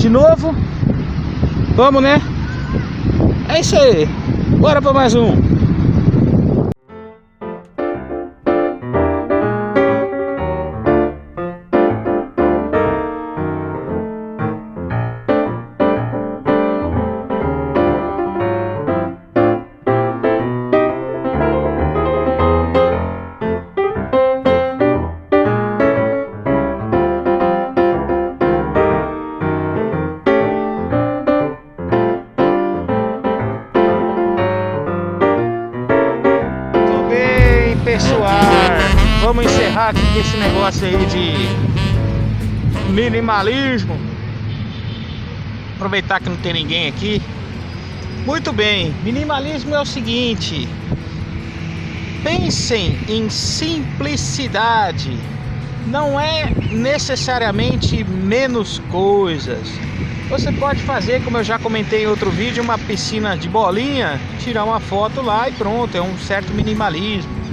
de novo. Vamos, né? É isso aí. Bora para mais um. Pessoal, vamos encerrar aqui com esse negócio aí de minimalismo. Aproveitar que não tem ninguém aqui. Muito bem, minimalismo é o seguinte: pensem em simplicidade. Não é necessariamente menos coisas. Você pode fazer, como eu já comentei em outro vídeo, uma piscina de bolinha, tirar uma foto lá e pronto, é um certo minimalismo.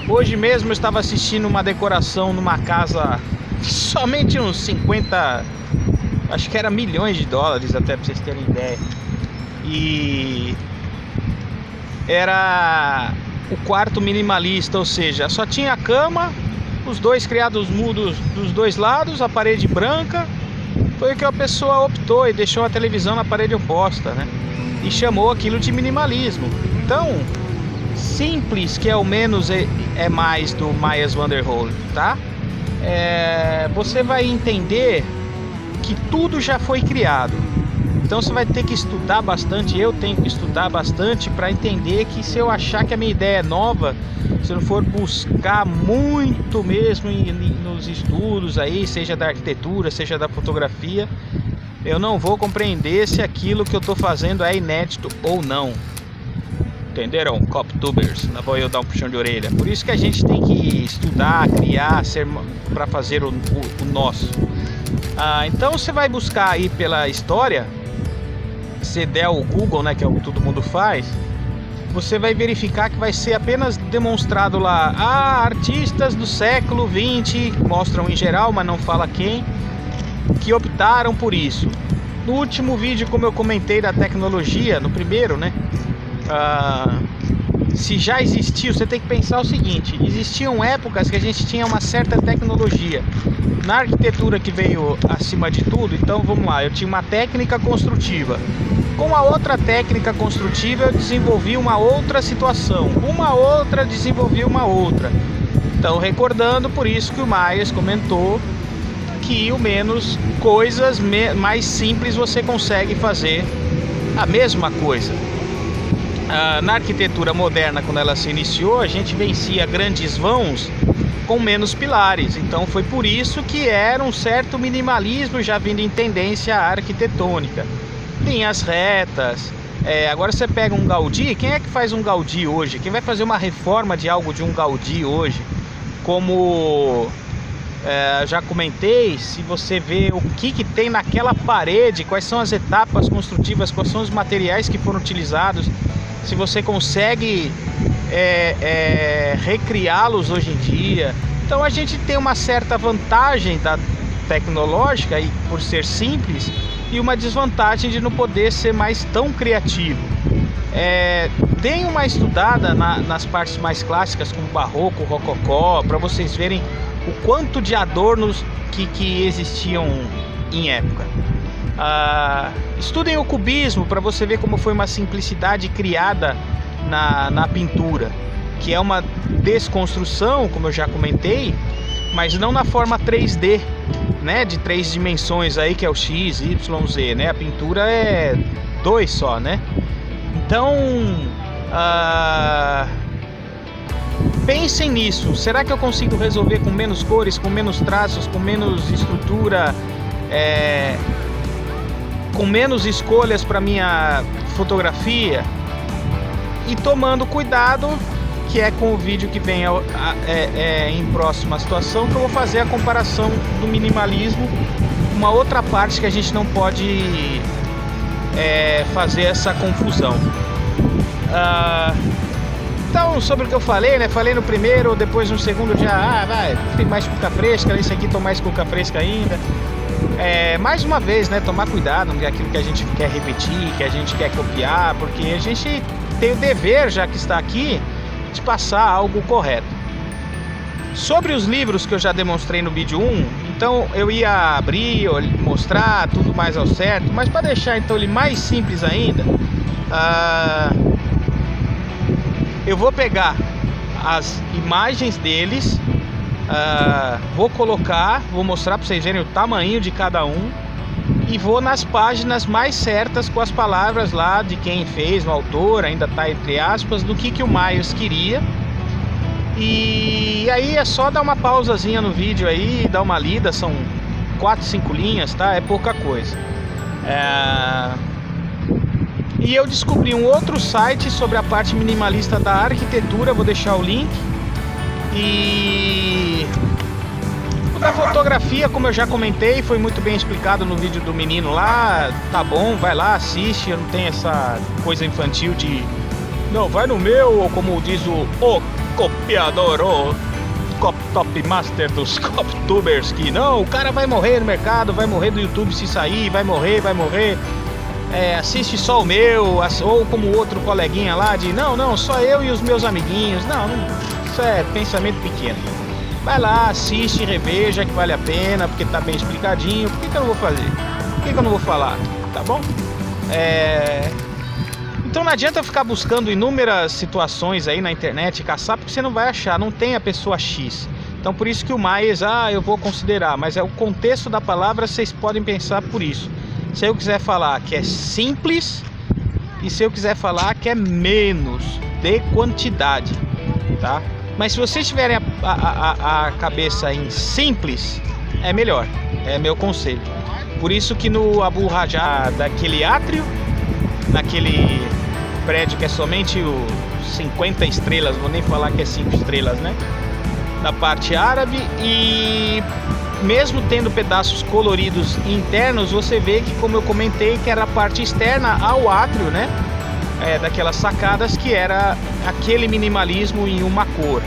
Hoje mesmo eu estava assistindo uma decoração numa casa, somente uns 50, acho que era milhões de dólares, até para vocês terem ideia. E era o quarto minimalista, ou seja, só tinha a cama, os dois criados mudos dos dois lados, a parede branca. Foi o que a pessoa optou e deixou a televisão na parede oposta, né? E chamou aquilo de minimalismo. Então, simples, que é o menos é mais do Mies van der Rohe, tá? Você vai entender que tudo já foi criado. Então você vai ter que estudar bastante, eu tenho que estudar bastante para entender que se eu achar que a minha ideia é nova, se eu não for buscar muito mesmo nos estudos aí, seja da arquitetura, seja da fotografia, eu não vou compreender se aquilo que eu estou fazendo é inédito ou não. Entenderam? Coptubers, lá vou eu dar um puxão de orelha. Por isso que a gente tem que estudar, criar, para fazer o nosso. Então você vai buscar aí pela história. Se der o Google, né, que é o que todo mundo faz, você vai verificar que vai ser apenas demonstrado lá, artistas do século XX, mostram em geral, mas não fala quem, que optaram por isso. No último vídeo, como eu comentei da tecnologia, no primeiro, né, se já existiu, você tem que pensar o seguinte: existiam épocas que a gente tinha uma certa tecnologia na arquitetura que veio acima de tudo. Então vamos lá, eu tinha uma técnica construtiva, com a outra técnica construtiva eu desenvolvi uma outra situação, uma outra desenvolvi uma outra. Então, recordando, por isso que o Mies comentou que o menos coisas, mais simples você consegue fazer a mesma coisa. Na arquitetura moderna, quando ela se iniciou, a gente vencia grandes vãos com menos pilares. Então foi por isso que era um certo minimalismo já vindo em tendência arquitetônica. Linhas retas. Agora você pega um Gaudí, quem é que faz um Gaudí hoje? Quem vai fazer uma reforma de algo de um Gaudí hoje? Como já comentei, se você vê o que tem naquela parede, quais são as etapas construtivas, quais são os materiais que foram utilizados, se você consegue recriá-los hoje em dia. Então a gente tem uma certa vantagem da tecnológica e por ser simples, e uma desvantagem de não poder ser mais tão criativo. Deem uma estudada nas partes mais clássicas, como barroco, rococó, para vocês verem o quanto de adornos que existiam em época. Estudem o cubismo para você ver como foi uma simplicidade criada na pintura, que é uma desconstrução, como eu já comentei, mas não na forma 3D, né, de 3 dimensões aí, que é o X, Y, Z, né? A pintura é 2 só, né? Então, pensem nisso. Será que eu consigo resolver com menos cores, com menos traços, com menos estrutura, com menos escolhas para minha fotografia? E tomando cuidado, que é com o vídeo que vem em próxima situação, que eu vou fazer a comparação do minimalismo, uma outra parte que a gente não pode fazer essa confusão. Então, sobre o que eu falei, né? Falei no primeiro, depois no segundo já, vai, tem mais cuca fresca, esse aqui tô mais cuca fresca ainda. Mais uma vez, né? Tomar cuidado com aquilo que a gente quer repetir, que a gente quer copiar, porque a gente tem o dever, já que está aqui, de passar algo correto. Sobre os livros que eu já demonstrei no vídeo 1, então eu ia abrir, mostrar tudo mais ao certo, mas para deixar então ele mais simples ainda, eu vou pegar as imagens deles, vou mostrar para vocês verem o tamanho de cada um e vou nas páginas mais certas com as palavras lá de quem fez, o autor, ainda está entre aspas, do que o Myers queria. E aí é só dar uma pausazinha no vídeo aí, dar uma lida, são 4, 5 linhas, tá? É pouca coisa. E eu descobri um outro site sobre a parte minimalista da arquitetura, vou deixar o link. E da fotografia, como eu já comentei, foi muito bem explicado no vídeo do menino lá. Tá bom, vai lá, assiste, eu não tenho essa coisa infantil de não, vai no meu, ou como diz o copiador, o top master dos coptubers, que não, o cara vai morrer no mercado, vai morrer do YouTube se sair, vai morrer, assiste só o meu, ou como outro coleguinha lá de não, só eu e os meus amiguinhos. Não, isso é pensamento pequeno. Vai lá, assiste, reveja que vale a pena, porque tá bem explicadinho. Por que eu não vou fazer? Por que eu não vou falar? Tá bom? Então não adianta ficar buscando inúmeras situações aí na internet, caçar, porque você não vai achar, não tem a pessoa X. Então por isso que o Myers, eu vou considerar, mas é o contexto da palavra, vocês podem pensar por isso. Se eu quiser falar que é simples e se eu quiser falar que é menos de quantidade, tá? Mas se vocês tiverem a cabeça em simples, é melhor, é meu conselho. Por isso que no Abu Rajá, daquele átrio, naquele prédio que é somente o 50 estrelas, vou nem falar que é 5 estrelas, né? Da parte árabe, e mesmo tendo pedaços coloridos internos, você vê que, como eu comentei, que era a parte externa ao átrio, né? Daquelas sacadas, que era aquele minimalismo em uma cor.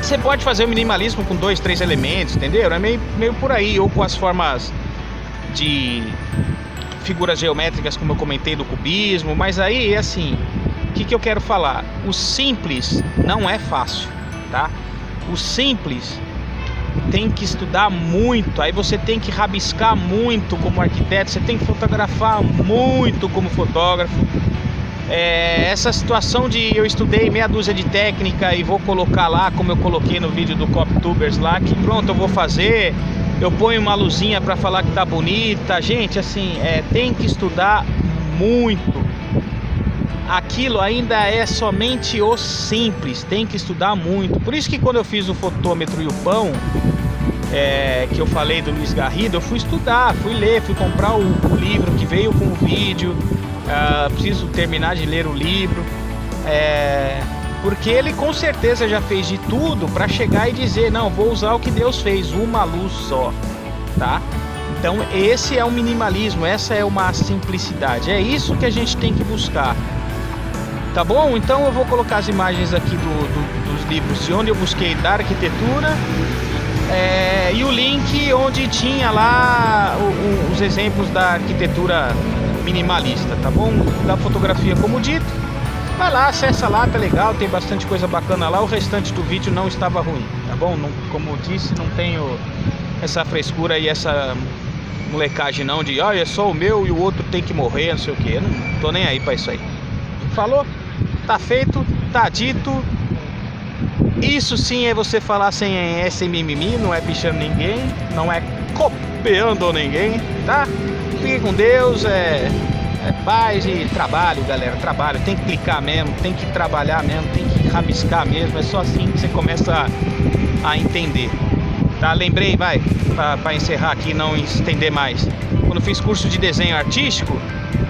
Você pode fazer o minimalismo com 2, 3 elementos, entendeu? É meio por aí, ou com as formas de figuras geométricas, como eu comentei, do cubismo. Mas aí, assim, o que eu quero falar? O simples não é fácil, tá? O simples tem que estudar muito, aí você tem que rabiscar muito como arquiteto, você tem que fotografar muito como fotógrafo. Essa situação de eu estudei meia dúzia de técnica e vou colocar lá, como eu coloquei no vídeo do Coptubers lá, que pronto, eu vou fazer, eu ponho uma luzinha para falar que tá bonita. Gente, assim, tem que estudar muito. Aquilo ainda é somente o simples, tem que estudar muito. Por isso que quando eu fiz o fotômetro e o pão, que eu falei do Luiz Garrido, eu fui estudar, fui ler, fui comprar o livro que veio com o vídeo. Preciso terminar de ler o livro, porque ele com certeza já fez de tudo para chegar e dizer, não, vou usar o que Deus fez, uma luz só, tá? Então esse é o minimalismo, essa é uma simplicidade, é isso que a gente tem que buscar, tá bom? Então eu vou colocar as imagens aqui dos livros de onde eu busquei da arquitetura, e o link onde tinha lá os exemplos da arquitetura minimalista, tá bom? Da fotografia, como dito. Vai lá, acessa lá, tá legal, tem bastante coisa bacana lá. O restante do vídeo não estava ruim, tá bom? Não, como eu disse, não tenho essa frescura e essa molecagem não de é só o meu e o outro tem que morrer, não sei o que. Eu não tô nem aí pra isso aí. Falou? Tá feito, tá dito. Isso sim é você falar sem mimimi, não é bichando ninguém, não é copiando ninguém, tá? Fique com Deus, paz e trabalho, galera, trabalho, tem que clicar mesmo, tem que trabalhar mesmo, tem que rabiscar mesmo, é só assim que você começa a entender, tá? Lembrei, para encerrar aqui e não estender mais, quando fiz curso de desenho artístico,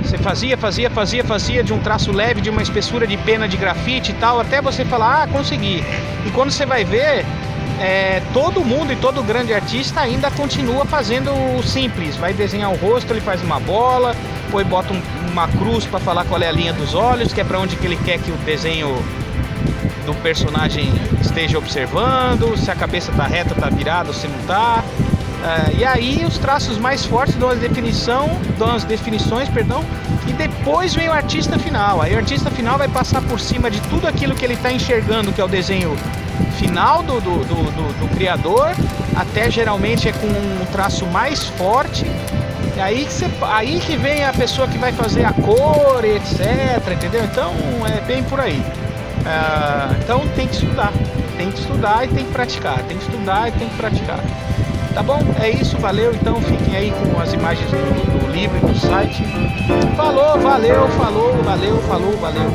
você fazia de um traço leve, de uma espessura de pena de grafite e tal, até você falar, consegui, e quando você vai ver, todo mundo e todo grande artista ainda continua fazendo o simples. Vai desenhar o rosto, ele faz uma bola, depois bota um uma cruz para falar qual é a linha dos olhos, que é para onde que ele quer que o desenho do personagem esteja observando, se a cabeça tá reta, tá virada, ou se não tá. E aí os traços mais fortes dão as definições, e depois vem o artista final. Aí o artista final vai passar por cima de tudo aquilo que ele está enxergando, que é o desenho final do criador, até geralmente é com um traço mais forte. E aí que vem a pessoa que vai fazer a cor, etc, entendeu? Então é bem por aí. Então tem que estudar e tem que praticar, tem que estudar e tem que praticar. Tá bom? É isso, valeu. Então fiquem aí com as imagens do livro e do site. Falou, valeu, falou, valeu, falou, valeu.